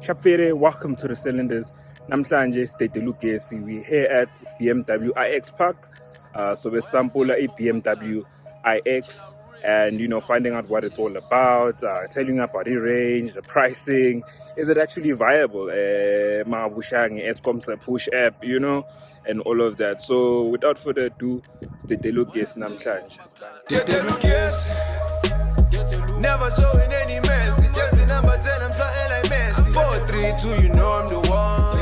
Shapfere, welcome to the Cylinders. Namhlanje state Lugesi. We're here at BMW IX Park. So we sample a BMW iX and finding out what it's all about, telling you about the range, the pricing, is it actually viable? Mahabushangi, EskomSe Push app, and all of that. So without further ado, state Lugesi namhlanje. Never showing any mercy, just the number 10, I'm something like Messi. 4, 3, 2, you know I'm the one.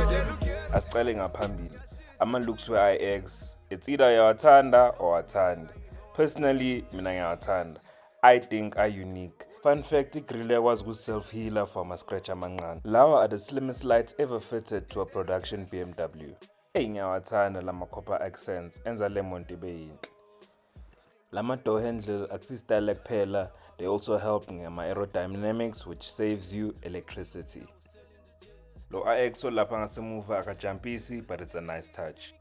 Asiqale ngaphambili. Ama-looks we-iX, it's either uyawathanda or athanda. Personally, mina ngiyawathanda. I think are unique. Fun fact, i-grill was good self-healer for ama-scratch amancane. Lawa are the slimmest lights ever fitted to a production BMW. Ngiyawathanda lama-copper accents, enza le monto ibe yinhle. Lama door handle akusistyle kuphela, they also help ngama-aerodynamics which saves you electricity. Lo iX lapha ngasemuva akajumpisi, but it's a nice touch.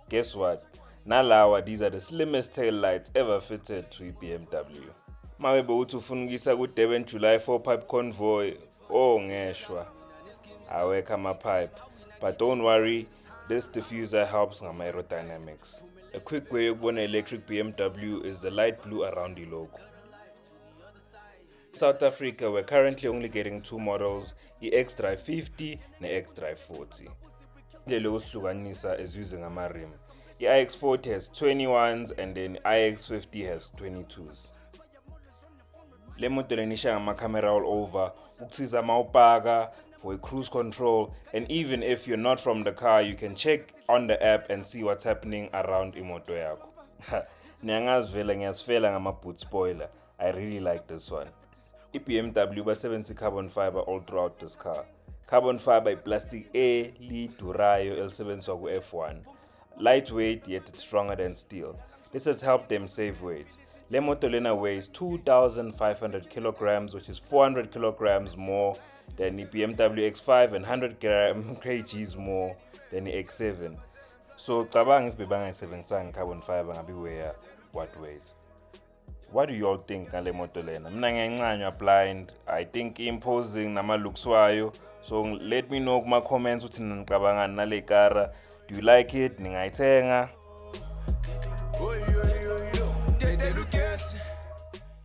Guess what? Nalawa, these are the slimmest tail lights ever fitted to a BMW. Mawebe uthi ufuna ukuyisa ku-Durban July 4 pipe convoy, ngeshwa. Awekho ama-pipe. But don't worry, this diffuser helps ngama-aerodynamics. A quick way of an electric BMW is the light blue around the logo. In South Africa, we're currently only getting 2 models, the X-Drive 50 and the X-Drive 40. The Logos is using a rim. The iX40 has 21s and then iX50 has 22s. Le moto lenisha ngama camera all over, ukusiza mawupaka for a cruise control, and even if you're not from the car, you can check on the app and see what's happening around imoto yakho. Niyangazivela ngiyasifela ngama-boot spoiler. I really like this one. I-BMW basebenzisa carbon fiber all throughout this car. Carbon fiber plastic lidurayo elisebenziswa ku-F1. Lightweight, yet it's stronger than steel. This has helped them save weight. Le moto lena weighs 2,500 kilograms, which is 400 kilograms more than the BMW X5 and 100 kgs more than the X7. So cabang if bebangayisebenzisanga carbon fiber ngabe weigh what weight? What do you all think ngale moto lena? Mina ngiyancanywa blind. I think imposing nama looks wayo. So let me know kuma comments uthi niqabangani nale car. Do you like it? Ningayithenga?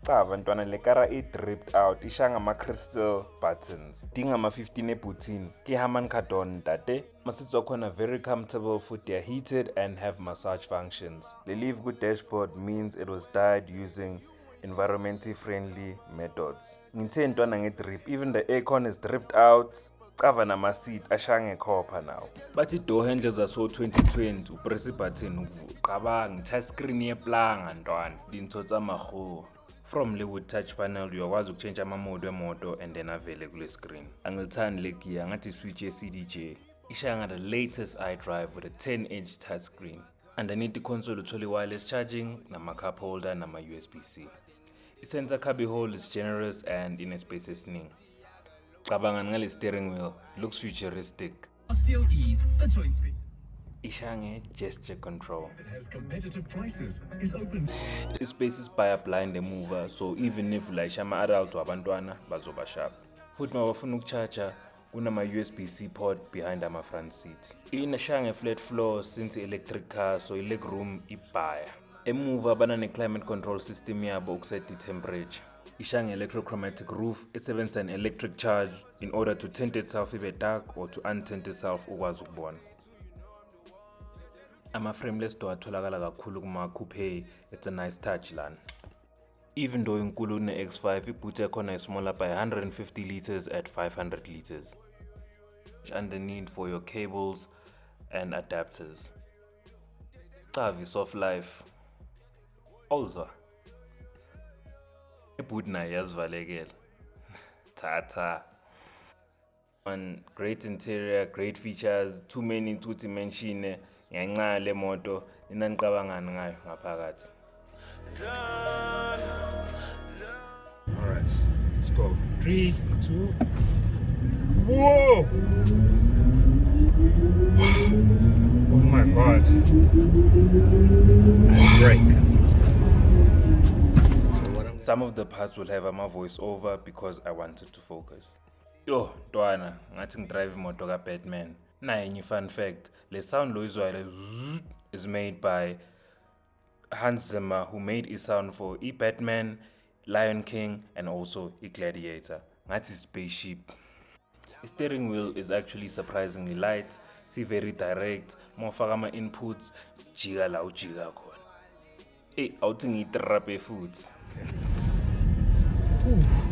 Abantwana le car dripped out, ishanga ama crystal buttons. Dingama 15 ebutini. Ki haman kadon tate. Masitso khona very comfortable, foot are heated and have massage functions. Le leave good dashboard means it was dyed using environmentally friendly methods. Ngithe ntwana ngedrip, even the aircon is dripped out. Cover nama seat ashange copper now. But the door handles are so 2020, press button ukabang touch screen yeplanga ntwana. Dintho tsa mago. From the wood touch panel, you are to change ama mode wemoto and then avele kule screen. Angilithandi le gear ngathi switch ye-CDJ. Ishaya the latest iDrive with a 10-inch touchscreen. Underneath the console uthole wireless charging, nama cup holder, nama USB-C. The center cubby hole is generous and in a space esiningi. Cabangani ngale steering wheel, looks futuristic. Steel ease, a joint speed. Ishange gesture control. It has competitive prices. Is open. This space is by a blind mover, so even if like ama adult to abantwana bazoba sharp. Futhi mabafuna ukucharger, kunama USB-C port behind ama front seat. Inashange flat floor since electric car, so leg room ibhaya. Emuva banane climate control system yabo ukuset the temperature. Ishange electrochromatic roof esebenza an electric charge in order to tint itself ibe dark or to untint itself ukwazi ukubona. Ama-frameless door atholakala kakhulu kuma-coupe, it's a nice touch lana. Even though inkulu ne-X5, iboot yakhona is smaller by 150 liters at 500 liters. Underneath for your cables and adapters. Chavi soft life. Also, iboot nayo yazivalekela. Tata. One great interior, great features, too many to mention. Ngiyancane le moto inaniqabangani ngayo ngaphakathi. All right, let's go. 3, 2. Whoa! Oh my God! I break. Some of the parts will have my voice over because I wanted to focus. Yo, Dwana, ngathi ngidrive imoto ka-Batman. Nayi enye fun fact, le sound lo izwayo zzz is made by Hans Zimmer, who made a sound for Batman, Lion King, and also Gladiator. Ngathi spaceship. The steering wheel is actually surprisingly light, see very direct, mofaka ama-inputs, jika la ujika khona. Awuthi ngiyitrape futhi.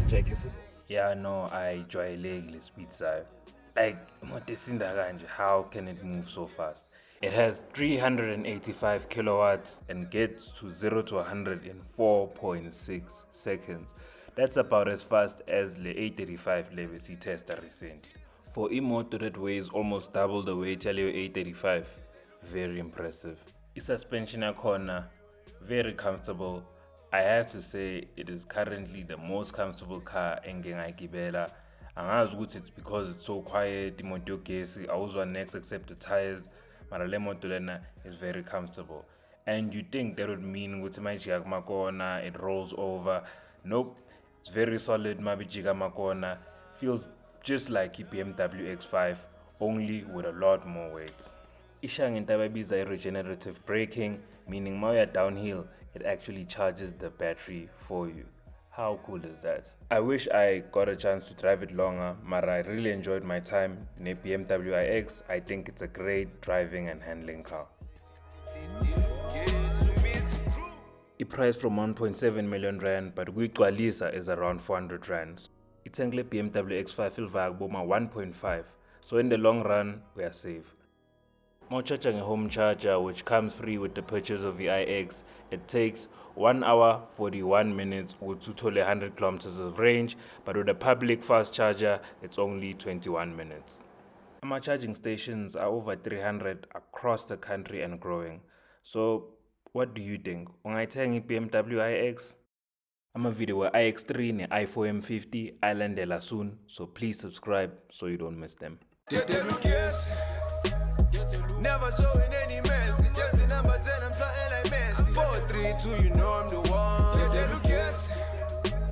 Take your foot. Yeah, no, ayijwayelekile speed sayo. Like, imoto esinda kanje, how can it move so fast? It has 385 kilowatts and gets to 0 to 100 in 4.6 seconds. That's about as fast as the 835 Legacy tester recently. For a motor that weighs almost double the weight of your 835, very impressive. The suspension yakhona, very comfortable. I have to say it is currently the most comfortable car engingayigibela. Angazi ukuthi it's because it's so quiet, imoto yogesi, awuzwa next except the tires. Mara le moto lena is very comfortable. And you think that would mean ukuthi mayijika kumakona, it rolls over. Nope, it's very solid mabijika makona. Feels just like a BMW X5, only with a lot more weight. Isha ngento abayibiza regenerative braking, meaning while you're downhill, it actually charges the battery for you. How cool is that? I wish I got a chance to drive it longer, but I really enjoyed my time in a BMW iX. I think it's a great driving and handling car. It priced from 1.7 million rand, but kuyigcwalisa is around 400 rands. It's a BMW X5 ilvakboma 1.5, so in the long run, we are safe. More charging a home charger, which comes free with the purchase of the iX. It takes 1 hour 41 minutes with 100 kilometers of range, but with a public fast charger, it's only 21 minutes. My charging stations are over 300 across the country and growing. So, what do you think? Ungayithenga BMW iX? I'm a video where iX3 and i4 M50 ilandela soon, so please subscribe so you don't miss them. Never showing any message, just the number 10, I'm something like Messi. 4-3-2, you know I'm the